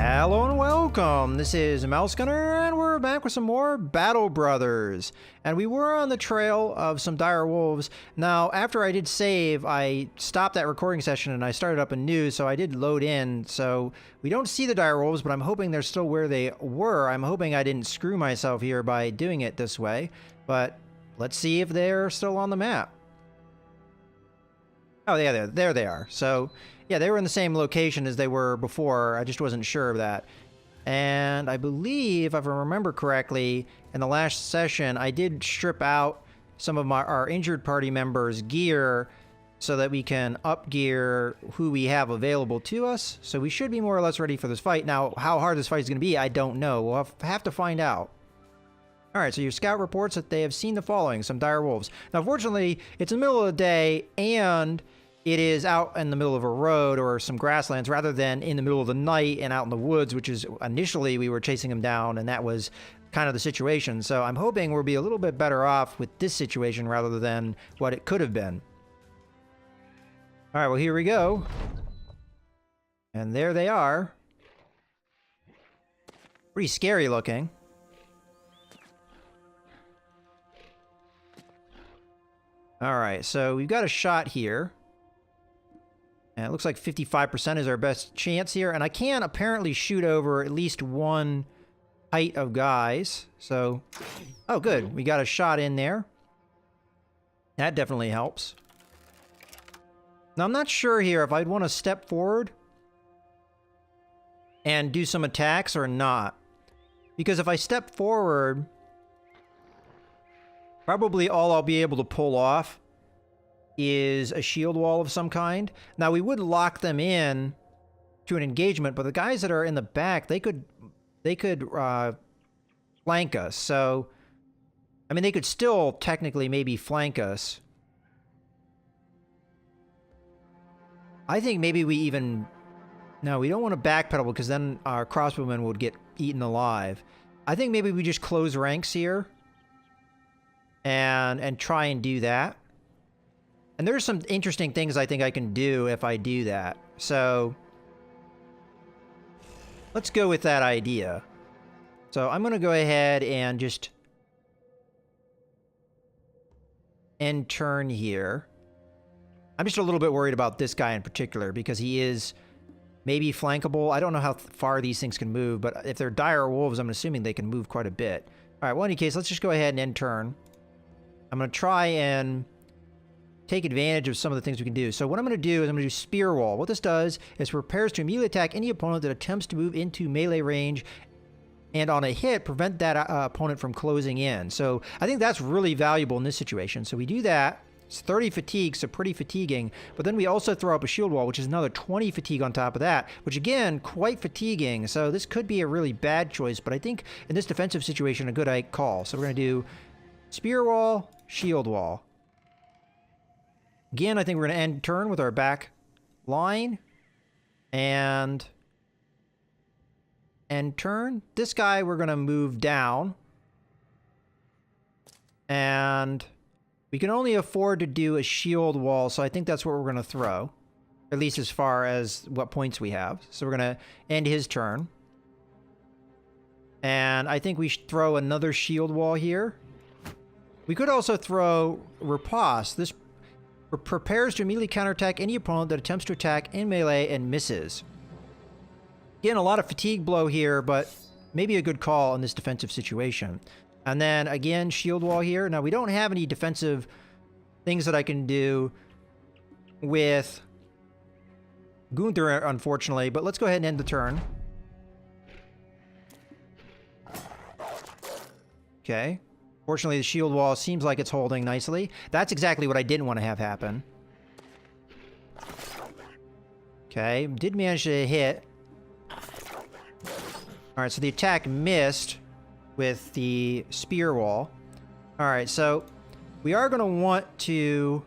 Hello and welcome. This is Mousegunner, and we're back with some more Battle Brothers. And we were on the trail of some dire wolves. Now, after I did save, I stopped that recording session and I started up a new, so I did load in. So we don't see the dire wolves, but I'm hoping they're still where they were. I'm hoping I didn't screw myself here by doing it this way. But let's see if they're still on the map. Oh, yeah, there they are. So yeah, they were in the same location as they were before. I just wasn't sure of that. And I believe, if I remember correctly, in the last session, I did strip out some of our injured party members' gear so that we can up gear who we have available to us. So we should be more or less ready for this fight. Now, how hard this fight is going to be, I don't know. We'll have to find out. All right, so your scout reports that they have seen the following, some dire wolves. Now, fortunately, it's in the middle of the day, and it is out in the middle of a road or some grasslands rather than in the middle of the night and out in the woods, which is initially we were chasing them down, and that was kind of the situation. So I'm hoping we'll be a little bit better off with this situation rather than what it could have been. All right, well, here we go. And there they are. Pretty scary looking. All right, so we've got a shot here. And it looks like 55% is our best chance here. And I can apparently shoot over at least one height of guys. So, oh, good. We got a shot in there. That definitely helps. Now, I'm not sure here if I'd want to step forward and do some attacks or not. Because if I step forward, probably all I'll be able to pull off is a shield wall of some kind. Now, we would lock them in to an engagement, but the guys that are in the back, they could flank us. So, I mean, they could still technically maybe flank us. I think maybe we even... No, we don't want to backpedal because then our crossbowmen would get eaten alive. I think maybe we just close ranks here and try and do that. And there's some interesting things I think I can do if I do that. So let's go with that idea. So I'm going to go ahead and just end turn here. I'm just a little bit worried about this guy in particular because he is maybe flankable. I don't know how far these things can move, but if they're dire wolves, I'm assuming they can move quite a bit. All right, well, in any case, let's just go ahead and end turn. I'm going to try and take advantage of some of the things we can do. So what I'm going to do is I'm going to do Spear Wall. What this does is prepares to immediately attack any opponent that attempts to move into melee range, and on a hit, prevent that opponent from closing in. So I think that's really valuable in this situation. So we do that. It's 30 fatigue, so pretty fatiguing. But then we also throw up a shield wall, which is another 20 fatigue on top of that, which again, quite fatiguing. So this could be a really bad choice, but I think in this defensive situation, a good call. So we're going to do Spear Wall, Shield Wall. Again, I think we're going to end turn with our back line. And end turn. This guy we're going to move down. And we can only afford to do a shield wall, so I think that's what we're going to throw. At least as far as what points we have. So we're going to end his turn. And I think we should throw another shield wall here. We could also throw Riposte. This prepares to immediately counterattack any opponent that attempts to attack in melee and misses. Again, a lot of fatigue blow here, but maybe a good call in this defensive situation. And then, again, shield wall here. Now, we don't have any defensive things that I can do with Gunther, unfortunately, but let's go ahead and end the turn. Okay. Fortunately, the shield wall seems like it's holding nicely. That's exactly what I didn't want to have happen. Okay, did manage to hit. Alright, so the attack missed with the spear wall. Alright, so we are going to want to...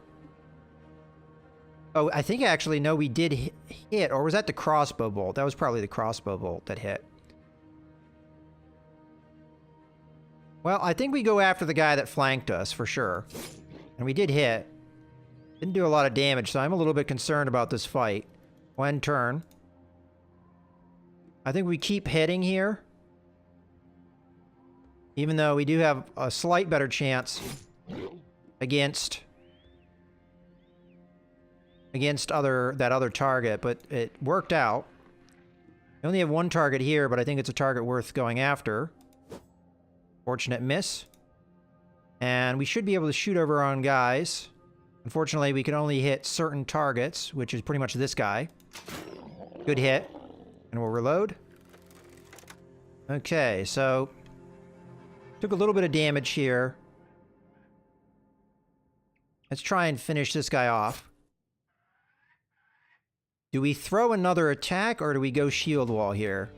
Oh, I think actually, no, we did hit. Or was that the crossbow bolt? That was probably the crossbow bolt that hit. Well, I think we go after the guy that flanked us, for sure. And we did hit. Didn't do a lot of damage, so I'm a little bit concerned about this fight. One turn. I think we keep hitting here. Even though we do have a slight better chance against that other target, but it worked out. We only have one target here, but I think it's a target worth going after. Fortunate miss. And we should be able to shoot over on guys. Unfortunately, we can only hit certain targets, which is pretty much this guy. Good hit. And we'll reload. Okay, so took a little bit of damage here. Let's try and finish this guy off. Do we throw another attack, or do we go shield wall here?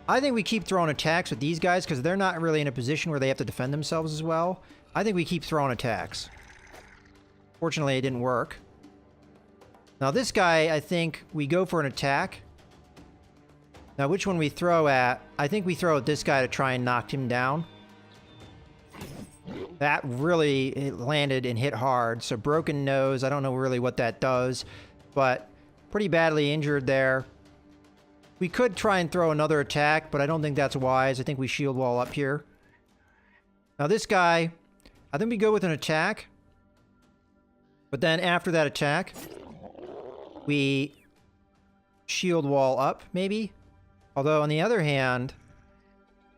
I think we keep throwing attacks with these guys, because they're not really in a position where they have to defend themselves as well. I think we keep throwing attacks. Fortunately, it didn't work. Now this guy, I think we go for an attack. Now which one we throw at? I think we throw at this guy to try and knock him down. That really it landed and hit hard. So broken nose, I don't know really what that does, but pretty badly injured there. We could try and throw another attack, but I don't think that's wise. I think we shield wall up here. Now this guy, I think we go with an attack. But then after that attack, we shield wall up, maybe? Although, on the other hand,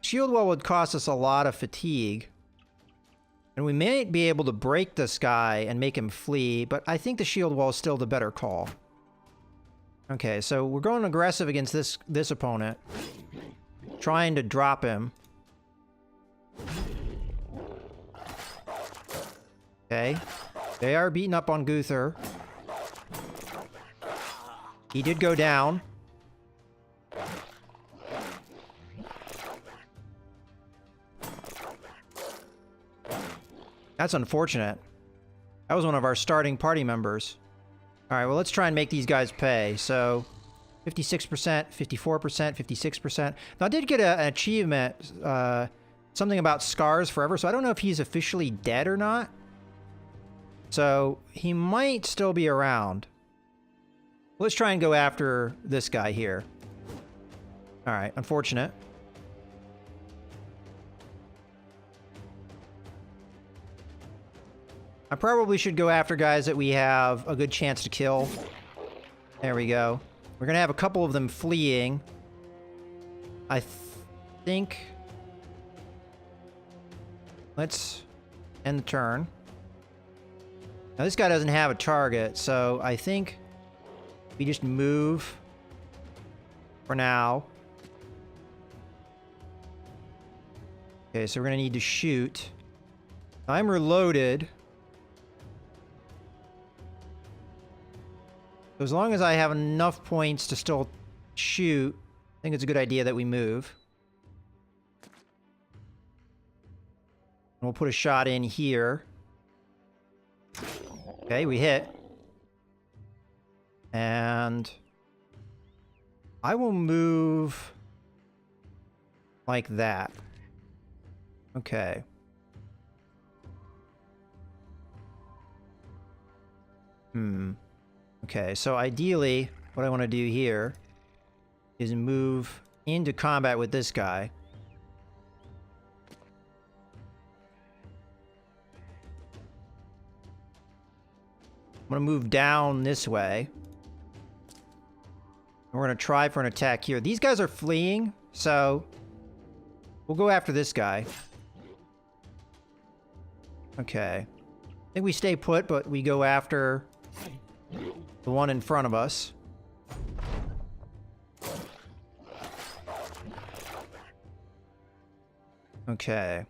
shield wall would cost us a lot of fatigue. And we may be able to break this guy and make him flee, but I think the shield wall is still the better call. Okay, so we're going aggressive against this opponent. Trying to drop him. Okay. They are beating up on Gunther. He did go down. That's unfortunate. That was one of our starting party members. Alright, well, let's try and make these guys pay. So, 56%, 54%, 56%. Now, I did get an achievement, something about Scars Forever, so I don't know if he's officially dead or not. So, he might still be around. Let's try and go after this guy here. Alright, unfortunate. I probably should go after guys that we have a good chance to kill. There we go. We're gonna have a couple of them fleeing. I think... Let's end the turn. Now this guy doesn't have a target, so I think we just move for now. Okay, so we're gonna need to shoot. I'm reloaded. So as long as I have enough points to still shoot, I think it's a good idea that we move. And we'll put a shot in here. Okay, we hit. And I will move like that. Okay. Okay, so ideally, what I want to do here is move into combat with this guy. I'm going to move down this way. And we're going to try for an attack here. These guys are fleeing, so we'll go after this guy. Okay. I think we stay put, but we go after the one in front of us. Okay.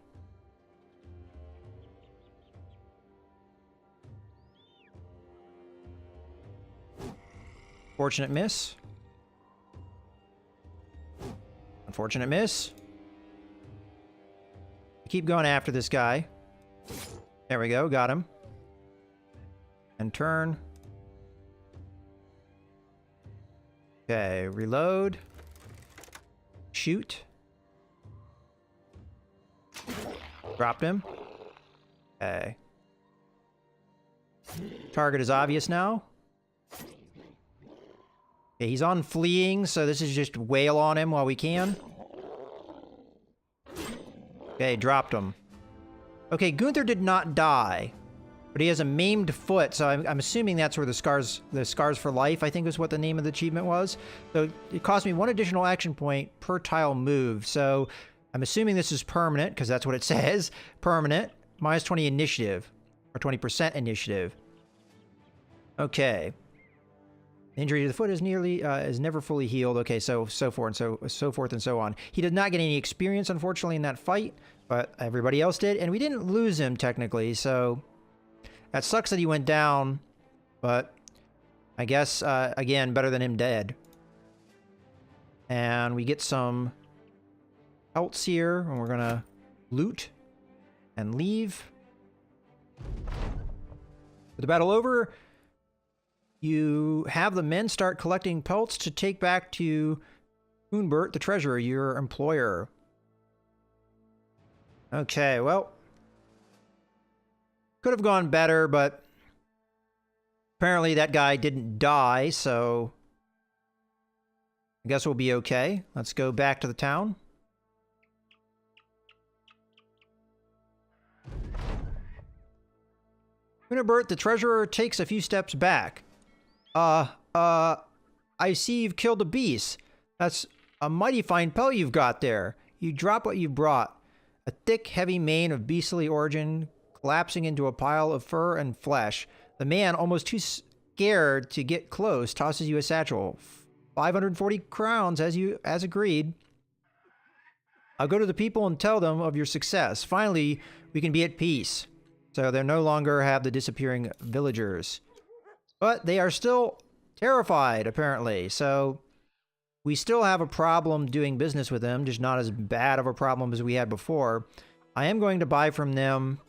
Fortunate miss. Unfortunate miss. Keep going after this guy. There we go, got him. And turn. Okay, reload. Shoot. Dropped him. Okay. Target is obvious now. Okay, he's on fleeing, so this is just wail on him while we can. Okay, dropped him. Okay, Gunther did not die, but he has a maimed foot, so I'm assuming that's where the scars for life, I think is what the name of the achievement was. So it cost me 1 additional action point per tile moved. So I'm assuming this is permanent, because that's what it says. Permanent. Minus 20 initiative, or 20% initiative. Okay. Injury to the foot is never fully healed. Okay, so forth and so on. He did not get any experience, unfortunately, in that fight, but everybody else did, and we didn't lose him technically. So that sucks that he went down, but I guess again, better than him dead. And we get some pelts here, and we're gonna loot and leave. With the battle over, you have the men start collecting pelts to take back to Hunbert, the treasurer, your employer. Okay, well, could have gone better, but apparently that guy didn't die, so I guess we'll be okay. Let's go back to the town. Hunbert, the treasurer, takes a few steps back. I see you've killed a beast. That's a mighty fine pelt you've got there. You drop what you brought. A thick, heavy mane of beastly origin collapsing into a pile of fur and flesh. The man, almost too scared to get close, tosses you a satchel. 540 crowns, as agreed. I'll go to the people and tell them of your success. Finally, we can be at peace. So they no longer have the disappearing villagers. But they are still terrified, apparently. So we still have a problem doing business with them, just not as bad of a problem as we had before. I am going to buy from them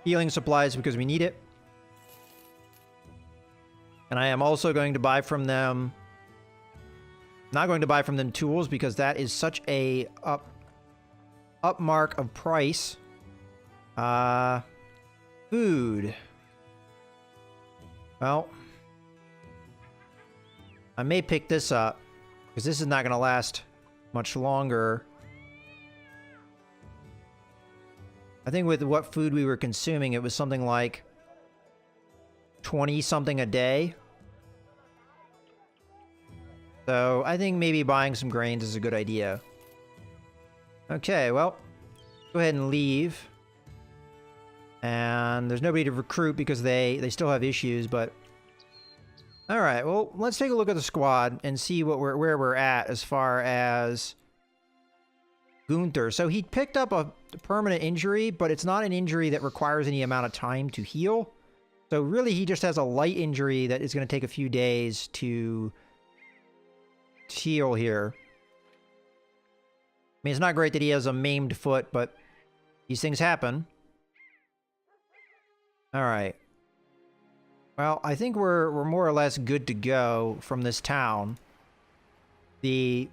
healing supplies because we need it. And I am also going to buy from them... Not going to buy from them tools because that is such a up mark of price. Food. Well, I may pick this up because this is not going to last much longer. I think with what food we were consuming, it was something like 20 something a day. So I think maybe buying some grains is a good idea. Okay, well, go ahead and leave. And there's nobody to recruit because they still have issues, but... Alright, well, let's take a look at the squad and see where we're at as far as Gunther. So he picked up a permanent injury, but it's not an injury that requires any amount of time to heal. So really, he just has a light injury that is going to take a few days to heal here. I mean, it's not great that he has a maimed foot, but these things happen. Alright. Well, I think we're more or less good to go from this town. The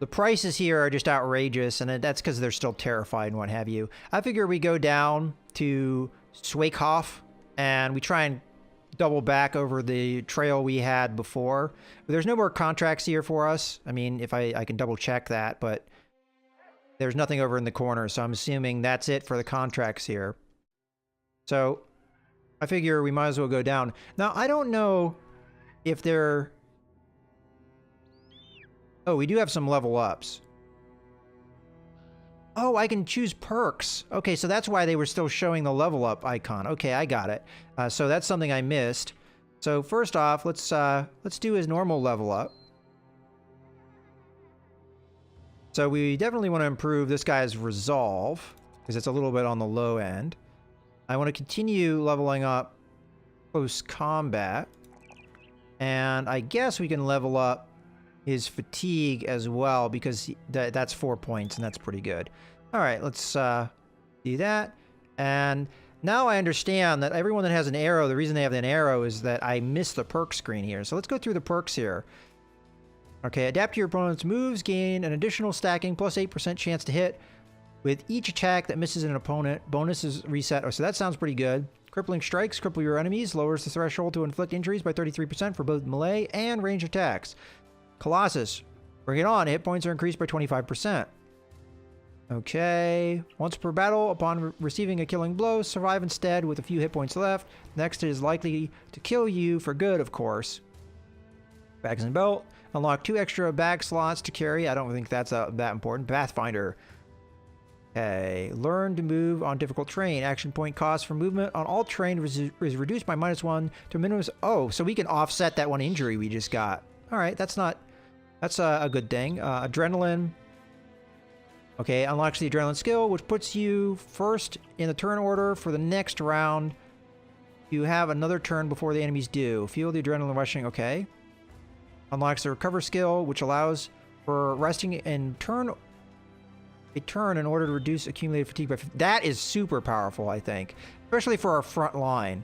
prices here are just outrageous, and that's because they're still terrified and what have you. I figure we go down to Swakehoff, and we try and double back over the trail we had before. But there's no more contracts here for us. I mean, if I can double check that, but there's nothing over in the corner, so I'm assuming that's it for the contracts here. So I figure we might as well go down. Now, I don't know if they're... Oh, we do have some level ups. Oh, I can choose perks. Okay, so that's why they were still showing the level up icon. Okay, I got it. So that's something I missed. So first off, let's do his normal level up. So we definitely want to improve this guy's resolve because it's a little bit on the low end. I want to continue leveling up close combat, and I guess we can level up his fatigue as well because that's 4 points, and that's pretty good. All right, let's do that. And now I understand that everyone that has an arrow, the reason they have an arrow is that I missed the perk screen here. So let's go through the perks here. Okay, adapt to your opponent's moves, gain an additional stacking plus 8% chance to hit With each attack that misses an opponent, bonus is reset. Oh, so that sounds pretty good. Crippling strikes cripple your enemies, lowers the threshold to inflict injuries by 33% for both melee and range attacks. Colossus, bring it on. Hit points are increased by 25%. Okay. Once per battle, upon receiving a killing blow, survive instead with a few hit points left. Next, it is likely to kill you for good, of course. Bags and belt. Unlock 2 extra bag slots to carry. I don't think that's that important. Pathfinder. Okay. Learn to move on difficult terrain. Action point cost for movement on all terrain is reduced by -1 to minimum. Oh, so we can offset that one injury we just got. All right. That's a good thing. Adrenaline. Okay, unlocks the adrenaline skill, which puts you first in the turn order for the next round. You have another turn before the enemies do. Feel the adrenaline rushing. Okay. Unlocks the recover skill, which allows for resting in a turn in order to reduce accumulated fatigue by 50. That is super powerful, I think, especially for our front line.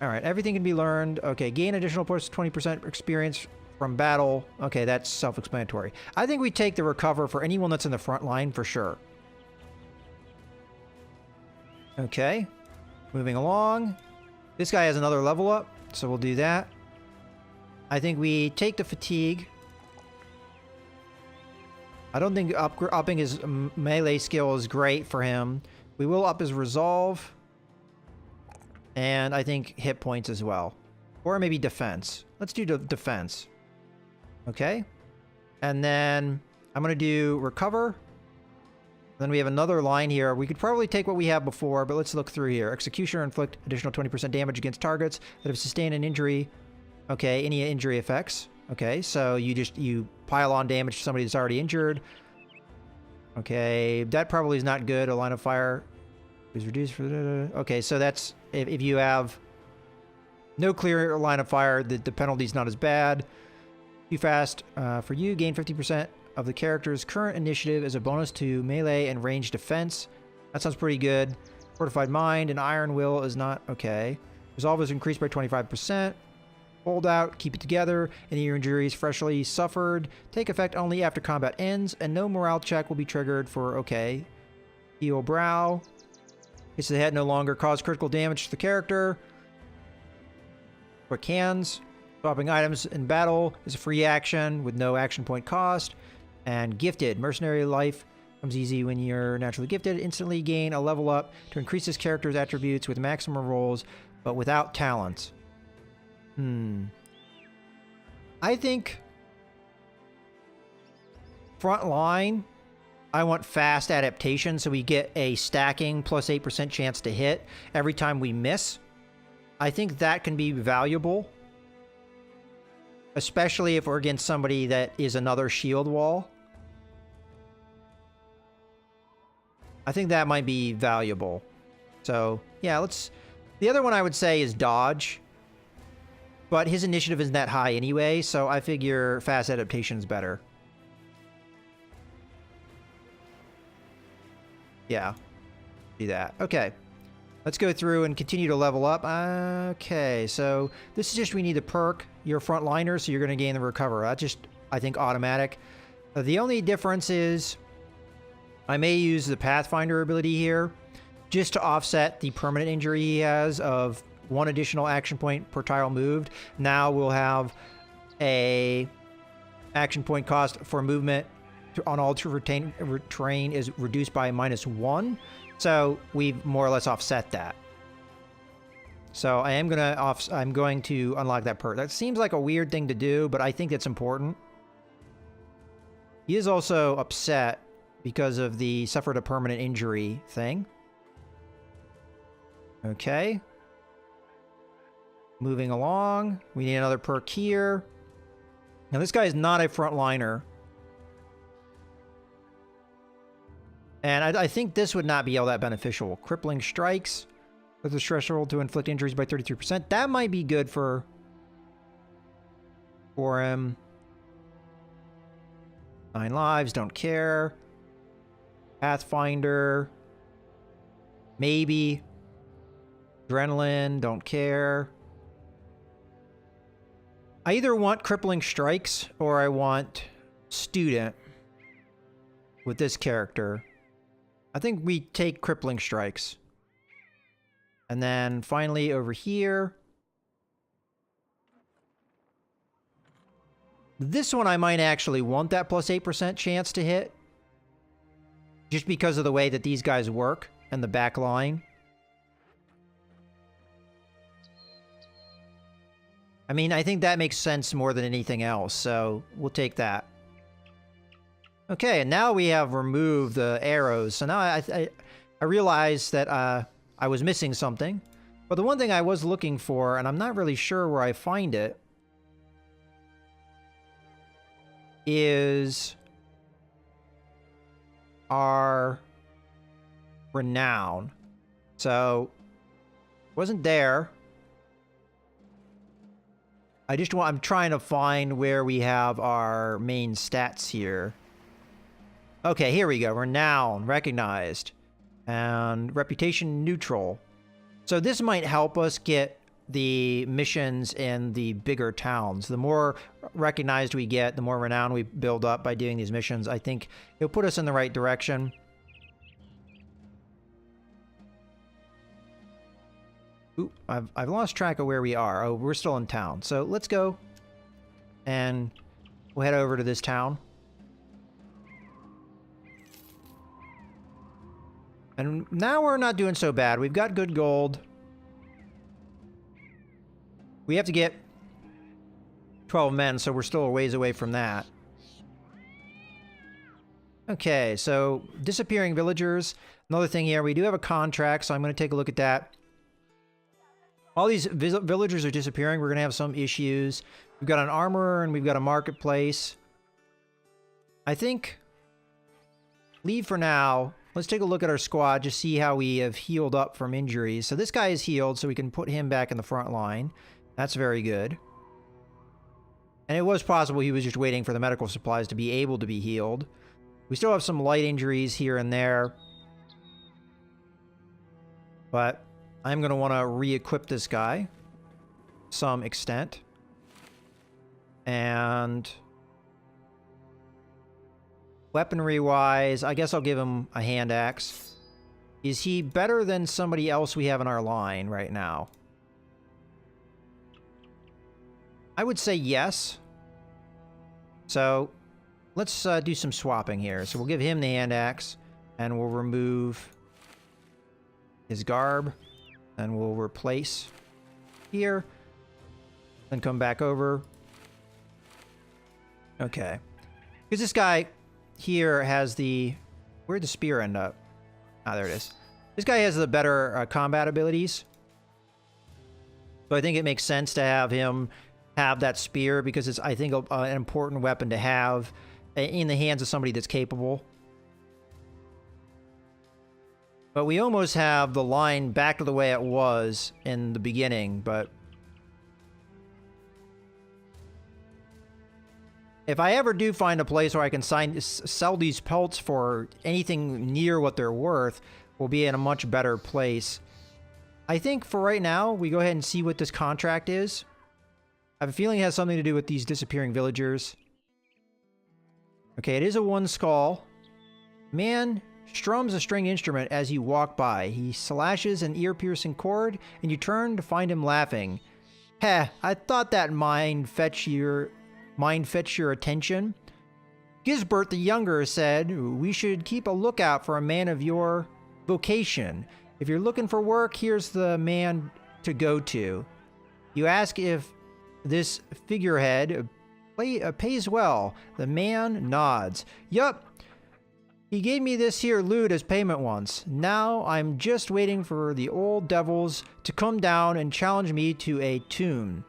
All right, everything can be learned. Okay, gain additional plus 20% experience from battle. Okay, that's self-explanatory. I think we take the recover for anyone that's in the front line for sure. Okay, moving along. This guy has another level up, so we'll do that. I think we take the fatigue. I don't think upping his melee skill is great for him. We will up his resolve. And I think hit points as well. Or maybe defense. Let's do defense. Okay. And then I'm going to do recover. Then we have another line here. We could probably take what we have before, but let's look through here. Executioner, inflict additional 20% damage against targets that have sustained an injury. Okay, any injury effects. Okay, so you pile on damage to somebody that's already injured. Okay, that probably is not good. A line of fire is reduced for... Okay, so that's... If you have no clear line of fire, the penalty's not as bad. Too fast for you. Gain 50% of the character's current initiative as a bonus to melee and range defense. That sounds pretty good. Fortified Mind and Iron Will is not... Okay. Resolve is increased by 25%. Hold out, keep it together. Any injuries freshly suffered take effect only after combat ends, and no morale check will be triggered for, okay. Heal Brow. Hits the head no longer cause critical damage to the character. Quick Hands. Swapping items in battle is a free action with no action point cost. And Gifted. Mercenary life comes easy when you're naturally gifted. Instantly gain a level up to increase this character's attributes with maximum rolls, but without talents. I think front line, I want fast adaptation, so we get a stacking plus 8% chance to hit every time we miss. I think that can be valuable, especially if we're against somebody that is another shield wall. I think that might be valuable. So, yeah, let's... The other one I would say is dodge. But his initiative isn't that high anyway, so I figure fast adaptation is better. Yeah. Do that. Okay. Let's go through and continue to level up. Okay, so this is just we need to perk your frontliner, so you're going to gain the recover. That's just, I think, automatic. The only difference is I may use the Pathfinder ability here just to offset the permanent injury he has of 1 additional action point per tile moved. Now we'll have a action point cost for movement on all terrain is reduced by -1. So we've more or less offset that. So I'm going to unlock that perk. That seems like a weird thing to do, but I think it's important. He is also upset because of the suffered a permanent injury thing. Okay. Moving along. We need another perk here. Now this guy is not a frontliner. And I think this would not be all that beneficial. Crippling strikes with the threshold to inflict injuries by 33%. That might be good for him. 9 lives, don't care. Pathfinder. Maybe. Adrenaline, don't care. I either want crippling strikes or I want student with this character. I think we take crippling strikes. And then finally over here. This one I might actually want that plus 8% chance to hit. Just because of the way that these guys work and the back line. I mean, I think that makes sense more than anything else, so we'll take that. Okay, and now we have removed the arrows. So now I realized that I was missing something. But the one thing I was looking for, and I'm not really sure where I find it, is our renown. So, wasn't there. I'm trying to find where we have our main stats here. Okay, here we go. Renown, recognized. And reputation neutral. So this might help us get the missions in the bigger towns. The more recognized we get, the more renown we build up by doing these missions. I think it'll put us in the right direction. Ooh, I've lost track of where we are. Oh, we're still in town. So let's go and we'll head over to this town. And now we're not doing so bad. We've got good gold. We have to get 12 men, so we're still a ways away from that. Okay, so disappearing villagers. Another thing here, we do have a contract, so I'm going to take a look at that. All these villagers are disappearing. We're going to have some issues. We've got an armorer and we've got a marketplace. I think leave for now. Let's take a look at our squad, just see how we have healed up from injuries. So this guy is healed, so we can put him back in the front line. That's very good. And it was possible he was just waiting for the medical supplies to be able to be healed. We still have some light injuries here and there. But I'm going to want to re-equip this guy to some extent. And weaponry-wise, I guess I'll give him a hand axe. Is he better than somebody else we have in our line right now? I would say yes. So let's do some swapping here. So we'll give him the hand axe, and we'll remove his garb, and we'll replace here, then come back over. Okay. Because this guy here has the... Where'd the spear end up? Ah, there it is. This guy has the better combat abilities. So I think it makes sense to have him have that spear, because it's, I think, an important weapon to have in the hands of somebody that's capable. But we almost have the line back to the way it was in the beginning, but if I ever do find a place where I can sell these pelts for anything near what they're worth, we'll be in a much better place. I think for right now, we go ahead and see what this contract is. I have a feeling it has something to do with these disappearing villagers. Okay, it is a one skull. Man strums a string instrument as you walk by. He slashes an ear-piercing chord, and you turn to find him laughing. Heh, I thought that might fetch your attention. Gisbert the Younger said, we should keep a lookout for a man of your vocation. If you're looking for work, here's the man to go to. You ask if this figurehead pays well. The man nods. Yup. He gave me this here loot as payment once. Now I'm just waiting for the old devils to come down and challenge me to a tune.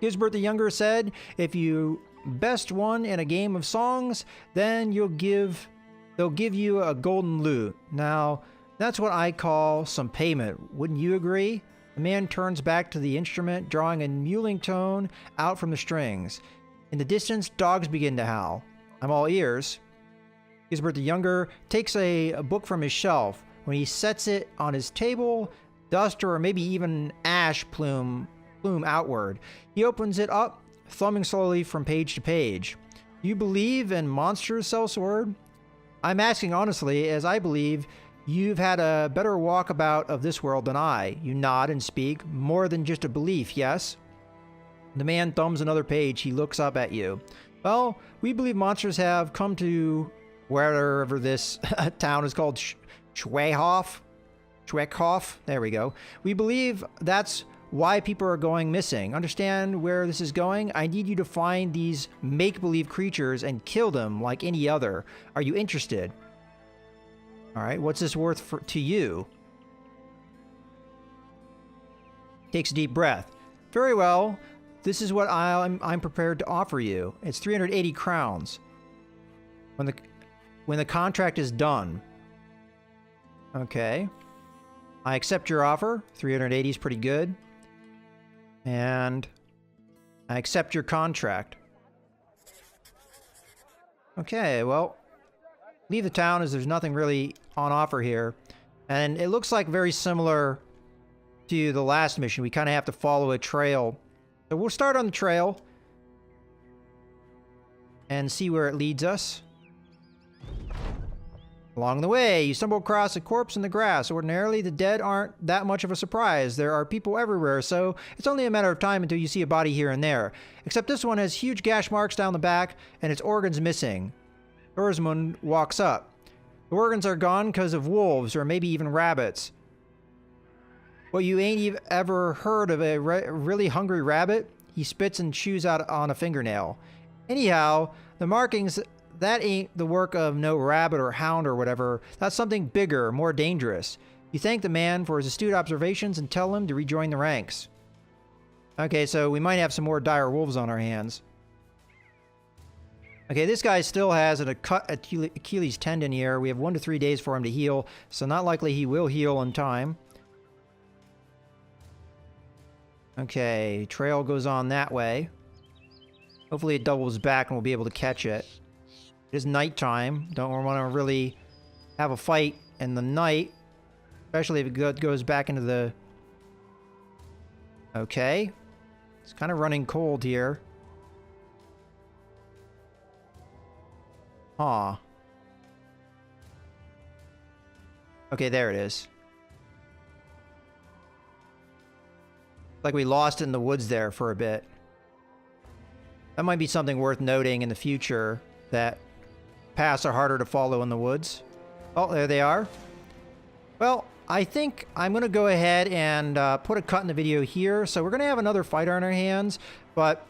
Gisbert the Younger said, if you best one in a game of songs, then they'll give you a golden lute. Now, that's what I call some payment. Wouldn't you agree? The man turns back to the instrument, drawing a mewling tone out from the strings. In the distance, dogs begin to howl. I'm all ears. Gisbert the Younger takes a book from his shelf. When he sets it on his table, dust or maybe even ash plume outward. He opens it up, thumbing slowly from page to page. You believe in monsters, sellsword? I'm asking honestly, as I believe you've had a better walkabout of this world than I. You nod and speak, more than just a belief, yes? The man thumbs another page. He looks up at you. Well, we believe monsters have come to wherever this town is called Schwehoff. There we go. We believe that's why people are going missing. Understand where this is going? I need you to find these make-believe creatures and kill them like any other. Are you interested? All right, what's this worth to you? Takes a deep breath. Very well. This is what I'm prepared to offer you. It's 380 crowns. When the contract is done. Okay. I accept your offer. 380 is pretty good. And I accept your contract. Okay, well, leave the town as there's nothing really on offer here. And it looks like very similar to the last mission. We kind of have to follow a trail. So we'll start on the trail and see where it leads us. Along the way, you stumble across a corpse in the grass. Ordinarily, the dead aren't that much of a surprise. There are people everywhere, so it's only a matter of time until you see a body here and there. Except this one has huge gash marks down the back, and its organs missing. Thorsmund walks up. The organs are gone because of wolves, or maybe even rabbits. Well, you ain't ever heard of a really hungry rabbit? He spits and chews out on a fingernail. Anyhow, the markings... that ain't the work of no rabbit or hound or whatever. That's something bigger, more dangerous. You thank the man for his astute observations and tell him to rejoin the ranks. Okay, so we might have some more dire wolves on our hands. Okay, this guy still has a cut Achilles tendon here. We have 1 to 3 days for him to heal, so not likely he will heal in time. Okay, trail goes on that way. Hopefully it doubles back and we'll be able to catch it. It is nighttime. Don't want to really have a fight in the night. Especially if it goes back into the... Okay. It's kind of running cold here. Huh. Okay, there it is. Like we lost it in the woods there for a bit. That might be something worth noting in the future, that paths are harder to follow in the woods. Oh, there they are. Well, I think I'm going to go ahead and put a cut in the video here. So we're going to have another fight on our hands, but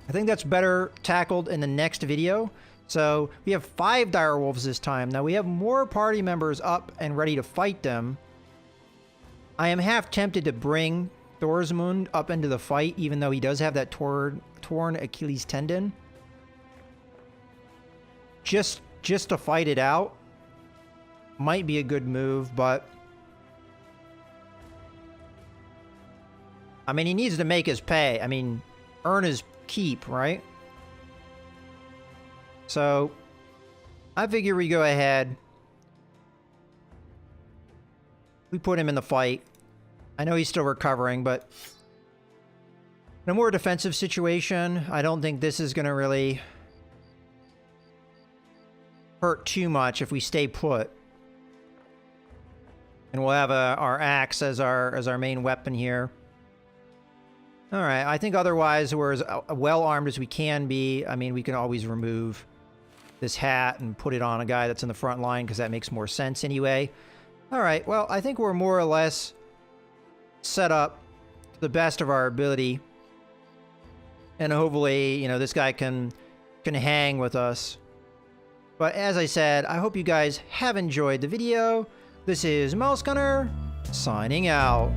I think that's better tackled in the next video. So we have 5 dire wolves this time. Now we have more party members up and ready to fight them. I am half tempted to bring Thorsmund up into the fight, even though he does have that torn Achilles tendon. Just to fight it out might be a good move, but I mean, he needs to make his pay. I mean, earn his keep, right? So I figure we go ahead. We put him in the fight. I know he's still recovering, but in a more defensive situation, I don't think this is going to really hurt too much if we stay put. And we'll have our axe as our main weapon here. All right, I think otherwise we're as well armed as we can be. I mean, we can always remove this hat and put it on a guy that's in the front line because that makes more sense anyway. All right, well, I think we're more or less set up to the best of our ability. And hopefully, you know, this guy can hang with us. But as I said, I hope you guys have enjoyed the video. This is Mouse Gunner, signing out.